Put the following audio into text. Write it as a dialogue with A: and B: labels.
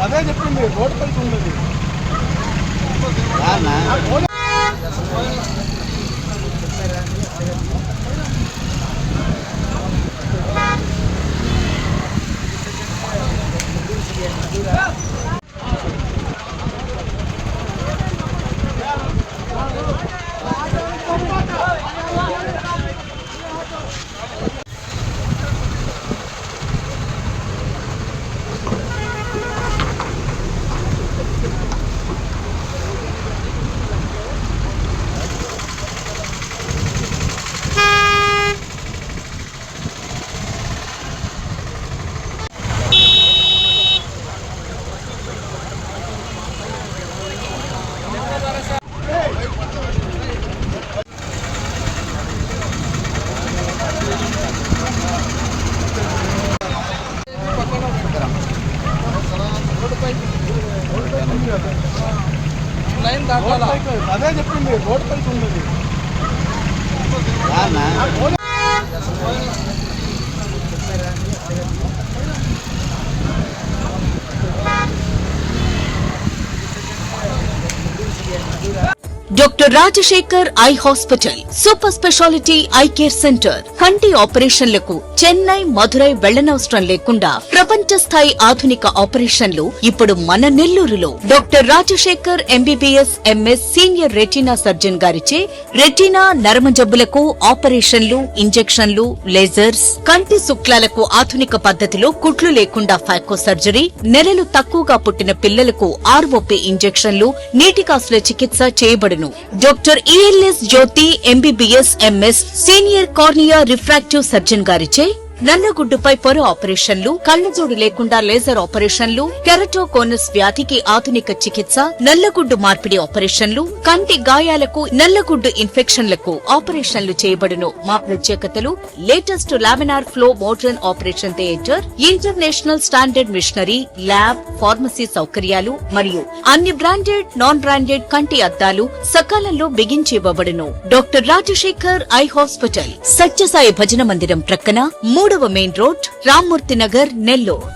A: అదే చెప్పింది రోడ్ పైకి ఉన్నది. అదే చెప్పింది రోడ్ పైకి ఉన్నది.
B: Doctor Rajasekhar eye hospital super speciality eye care centre కంటి ఆపరేషన్లకు చెన్నై మధురై వెళ్లనవసరం లేకుండా ప్రపంచ స్థాయి ఆధునిక ఆపరేషన్లు ఇప్పుడు మన నెల్లూరులో doctor Rajasekhar MBBS MS senior retina surgeon గారిచే రెటీనా నరమ జబ్బులకు ఆపరేషన్లు ఇంజెక్షన్లు లేజర్స్ కంటి శుక్లాలకు ఆధునిక పద్ధతిలో కుట్లు లేకుండా ఫాకో సర్జరీ నెలలు తక్కువగా పుట్టిన పిల్లలకు ఆర్ఓపీ ఇంజెక్షన్లు నీటి కాసుల చికిత్స చేయబడును. Doctor ELS Jyothi MBBS MS senior cornea refractive surgeon గారిచే నల్లగుడ్డుపై పొర ఆపరేషన్లు, కళ్లజోడు లేకుండా లేజర్ ఆపరేషన్లు, కెరటోకోనస్ వ్యాధికి ఆధునిక చికిత్స, నల్లగుడ్డు మార్పిడి ఆపరేషన్లు, కంటి గాయాలకు నల్లగుడ్డు ఇన్ఫెక్షన్లకు ఆపరేషన్లు చేయబడును. మా ప్రత్యేకతలు latest laminar flow modern operation theatre, international standard machinery, lab, pharmacy సౌకర్యాలు మరియు అన్ని బ్రాండెడ్ నాన్ బ్రాండెడ్ కంటి అద్దాలు సకాలంలో బిగించివ్వబడును. Doctor Rajasekhar eye hospital, Sathya Sai భజన మందిరం ప్రక్కన 3వ మెయిన్ రోడ్, రామ్మూర్తి నగర్, నెల్లూరు.